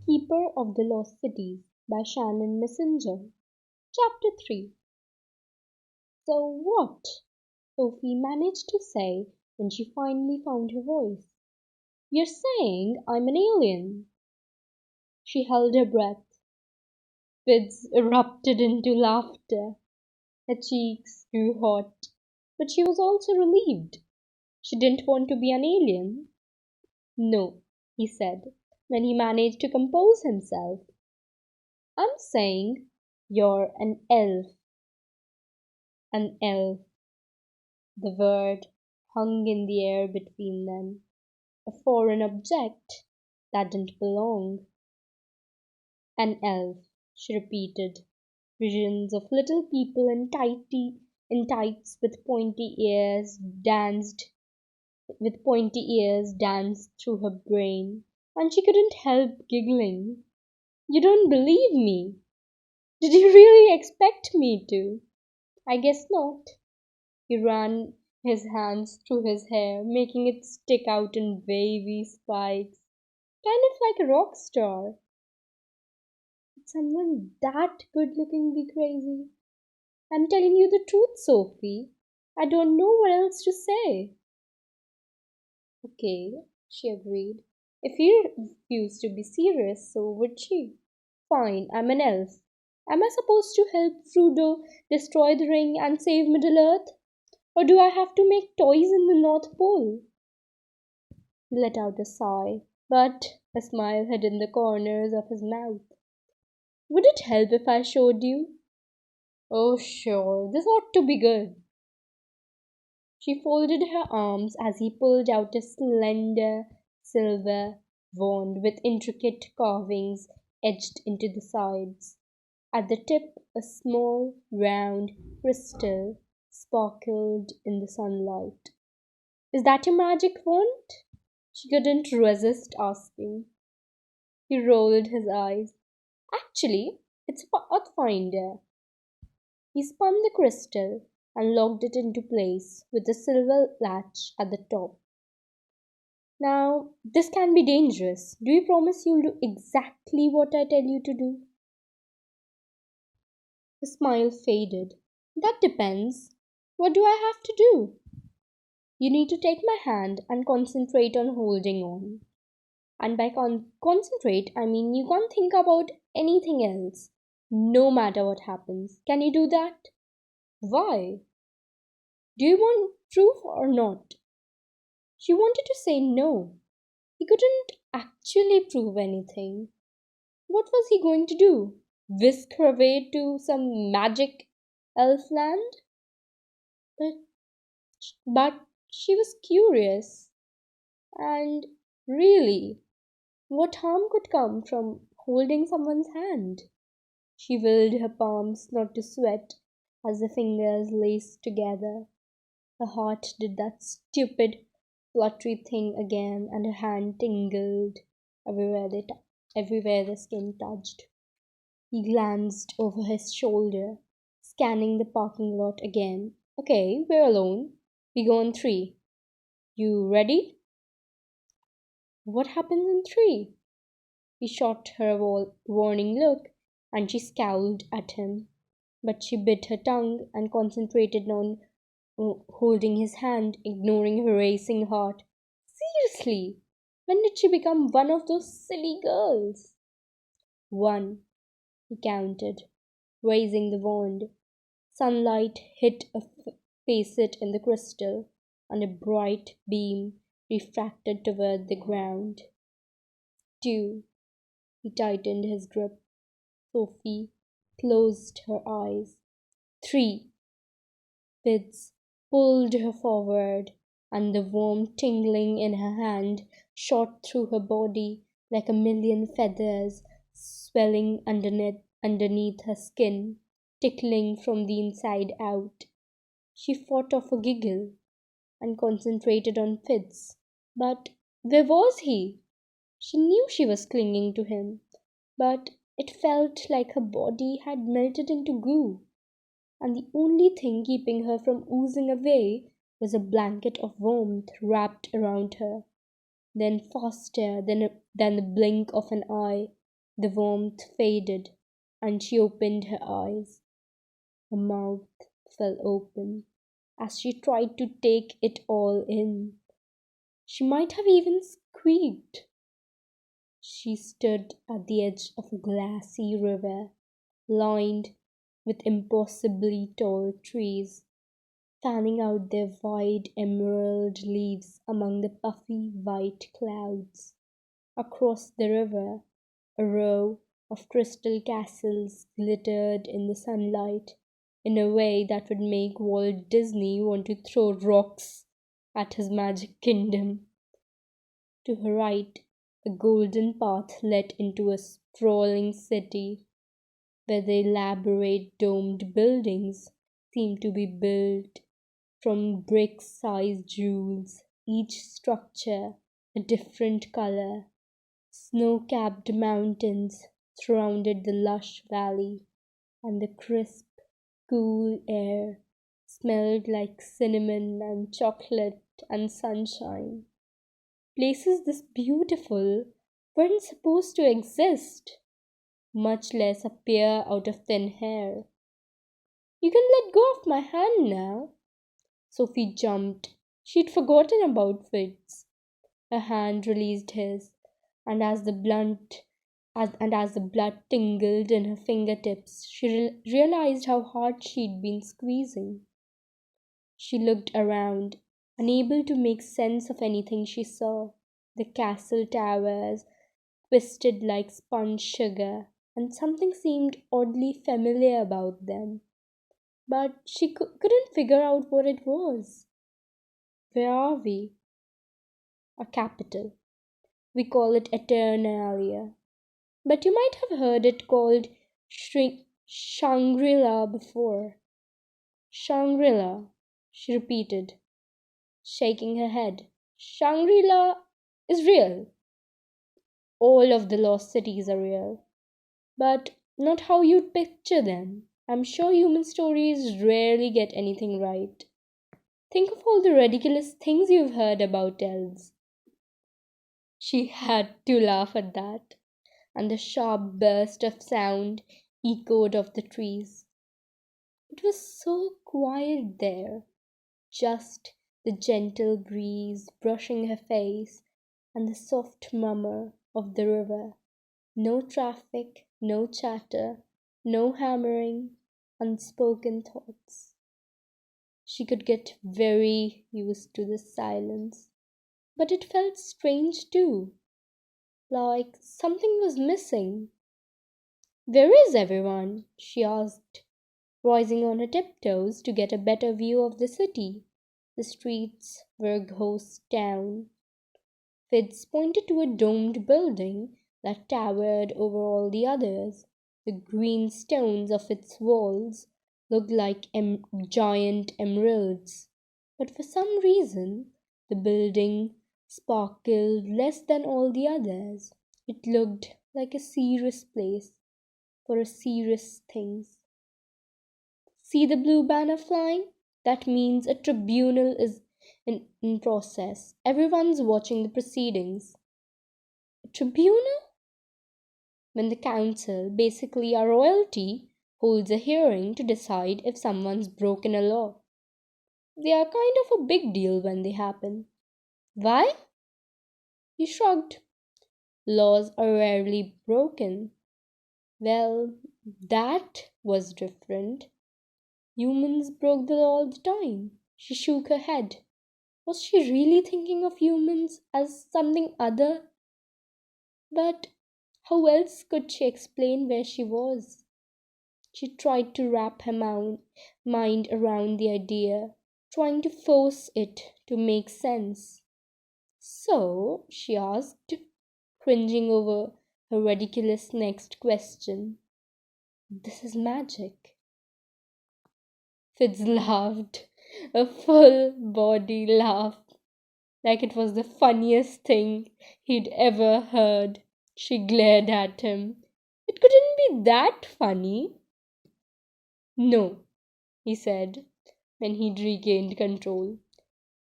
Keeper of the Lost Cities by Shannon Messenger. Chapter 3. So what? Sophie managed to say when she finally found her voice. You're saying I'm an alien? She held her breath. Fitz erupted into laughter. Her cheeks grew hot, but she was also relieved. She didn't want to be an alien. No, he said, when he managed to compose himself. I'm saying you're an elf. An elf. The word hung in the air between them, a foreign object that didn't belong. An elf, she repeated. Visions of little people in tights with pointy ears danced through her brain, and she couldn't help giggling. You don't believe me? Did you really expect me to? I guess not. He ran his hands through his hair, making it stick out in wavy spikes, kind of like a rock star. Would someone that good looking be crazy? I'm telling you the truth, Sophie. I don't know what else to say. Okay, she agreed. If you refuse to be serious, so would she. Fine, I'm an elf. Am I supposed to help Frodo destroy the ring and save Middle Earth? Or do I have to make toys in the North Pole? He let out a sigh, but a smile hid in the corners of his mouth. Would it help if I showed you? Oh, sure, this ought to be good. She folded her arms as he pulled out a slender silver wand with intricate carvings etched into the sides. At the tip, a small, round crystal sparkled in the sunlight. Is that your magic wand? She couldn't resist asking. He rolled his eyes. Actually, it's a pathfinder. He spun the crystal and locked it into place with a silver latch at the top. Now, this can be dangerous. Do you promise you'll do exactly what I tell you to do? The smile faded. That depends. What do I have to do? You need to take my hand and concentrate on holding on. And by concentrate, I mean you can't think about anything else, no matter what happens. Can you do that? Why? Do you want proof or not? She wanted to say no. He couldn't actually prove anything. What was he going to do? Whisk her away to some magic elf land? But, but she was curious. And really, what harm could come from holding someone's hand? She willed her palms not to sweat as the fingers laced together. Her heart did that stupid, fluttery thing again, and her hand tingled everywhere the skin touched. He glanced over his shoulder, scanning the parking lot again. Okay, we're alone. We go on three. You ready? What happens in three? He shot her a warning look, and she scowled at him. But she bit her tongue and concentrated on holding his hand, ignoring her racing heart. Seriously, when did she become one of those silly girls? One, he counted, raising the wand. Sunlight hit a facet in the crystal, and a bright beam refracted toward the ground. Two, he tightened his grip. Sophie closed her eyes. Three. Fitz pulled her forward, and the warm tingling in her hand shot through her body like a million feathers, swelling underneath her skin, tickling from the inside out. She fought off a giggle and concentrated on Fitz. But where was he? She knew she was clinging to him, but it felt like her body had melted into goo, and the only thing keeping her from oozing away was a blanket of warmth wrapped around her. Then, faster than the blink of an eye, The warmth faded, and she opened her eyes. Her mouth fell open as she tried to take it all in. She might have even squeaked. She stood at the edge of a glassy river, lined with impossibly tall trees, fanning out their wide emerald leaves among the puffy white clouds. Across the river, a row of crystal castles glittered in the sunlight in a way that would make Walt Disney want to throw rocks at his magic kingdom. To her right, a golden path led into a sprawling city where the elaborate domed buildings seemed to be built from brick-sized jewels, each structure a different color. Snow-capped mountains surrounded the lush valley, and the crisp, cool air smelled like cinnamon and chocolate and sunshine. Places this beautiful weren't supposed to exist, much less appear out of thin air. You can let go of my hand now. Sophie jumped. She'd forgotten about Fitz. Her hand released his, and as the blood tingled in her fingertips, she realized how hard she'd been squeezing. She looked around, unable to make sense of anything she saw. The castle towers twisted like spun sugar, and something seemed oddly familiar about them. But she couldn't figure out what it was. Where are we? A capital. We call it Eternalia. But you might have heard it called Shangri-La before. Shangri-La, she repeated, shaking her head. Shangri-La is real. All of the lost cities are real. But not how you'd picture them. I'm sure human stories rarely get anything right. Think of all the ridiculous things you've heard about elves. She had to laugh at that, and the sharp burst of sound echoed off the trees. It was so quiet there, just the gentle breeze brushing her face and the soft murmur of the river. No traffic, no chatter, no hammering, unspoken thoughts. She could get very used to the silence, but it felt strange too, like something was missing. Where is everyone? She asked, rising on her tiptoes to get a better view of the city. The streets were a ghost town. Fitz pointed to a domed building that towered over all the others. The green stones of its walls looked like giant emeralds. But for some reason, the building sparkled less than all the others. It looked like a serious place for a serious things. See the blue banner flying? That means a tribunal is in process. Everyone's watching the proceedings. A tribunal? When the council, basically our royalty, holds a hearing to decide if someone's broken a law. They are kind of a big deal when they happen. Why? He shrugged. Laws are rarely broken. Well, that was different. Humans broke the law all the time. She shook her head. Was she really thinking of humans as something other? But how else could she explain where she was? She tried to wrap her mind around the idea, trying to force it to make sense. So, she asked, cringing over her ridiculous next question. This is magic. Fitz laughed, a full body laugh, like it was the funniest thing he'd ever heard. She glared at him. It couldn't be that funny. No, he said, when he'd regained control.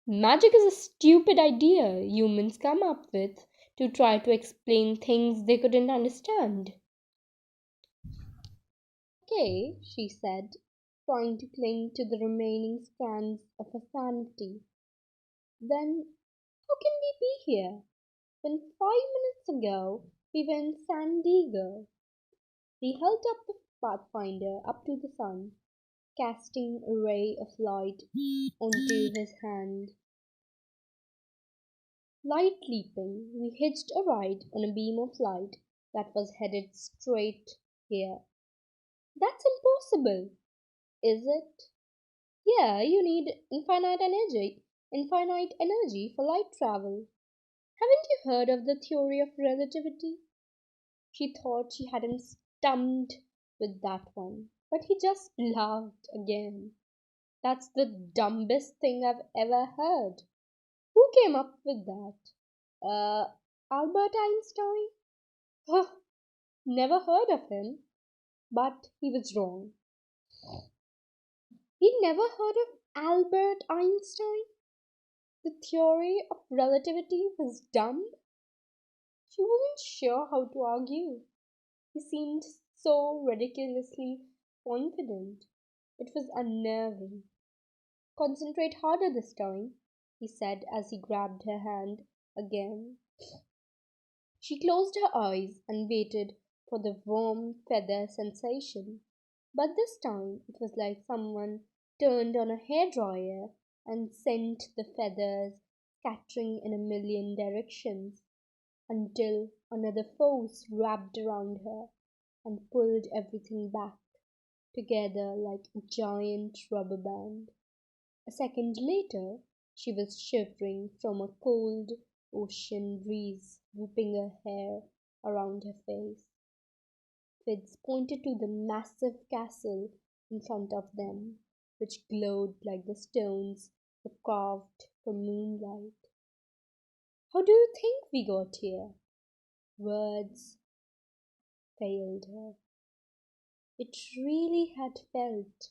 Magic is a stupid idea humans come up with to try to explain things they couldn't understand. Okay, she said, trying to cling to the remaining strands of her sanity. Then how can we be here when 5 minutes ago we were in San Diego? He held up the pathfinder up to the sun, casting a ray of light onto his hand. Light leaping, we hitched a ride on a beam of light that was headed straight here. That's impossible, is it? Yeah, you need infinite energy for light travel. Haven't you heard of the theory of relativity? She thought she had him stumped with that one, but he just laughed again. That's the dumbest thing I've ever heard. Who came up with that? Uh, Albert Einstein? Huh, never heard of him, but he was wrong. He never heard of Albert Einstein? The theory of relativity was dumb? She wasn't sure how to argue. He seemed so ridiculously confident. It was unnerving. Concentrate harder this time, he said as he grabbed her hand again. She closed her eyes and waited for the warm feather sensation. But this time it was like someone turned on a hairdryer and sent the feathers scattering in a million directions until another force wrapped around her and pulled everything back together like a giant rubber band. A second later, she was shivering from a cold ocean breeze whipping her hair around her face. Fitz pointed to the massive castle in front of them, which glowed like the stones were carved from moonlight. How do you think we got here? Words failed her. It really had felt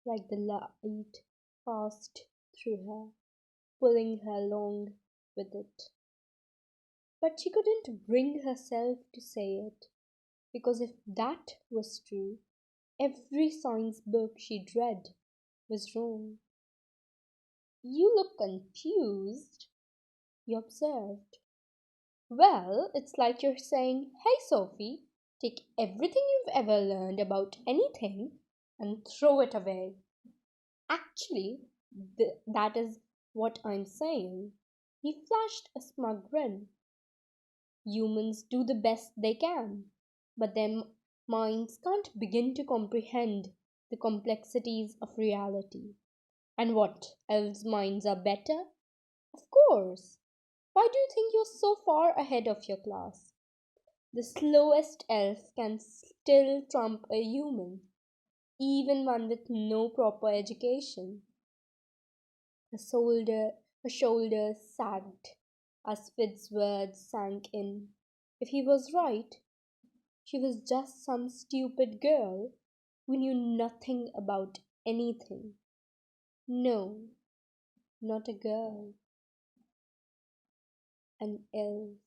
like the light passed through her, pulling her along with it. But she couldn't bring herself to say it, because if that was true, every science book she'd read was wrong. You look confused, he observed. Well, it's like you're saying, hey Sophie, take everything you've ever learned about anything and throw it away. Actually, that is what I'm saying. He flashed a smug grin. Humans do the best they can, but their minds can't begin to comprehend the complexities of reality. And what, elves' minds are better? Of course. Why do you think you're so far ahead of your class? The slowest elf can still trump a human, even one with no proper education. Her shoulders sagged as Fitz's words sank in. If he was right, she was just some stupid girl who knew nothing about anything. No, not a girl, an elf.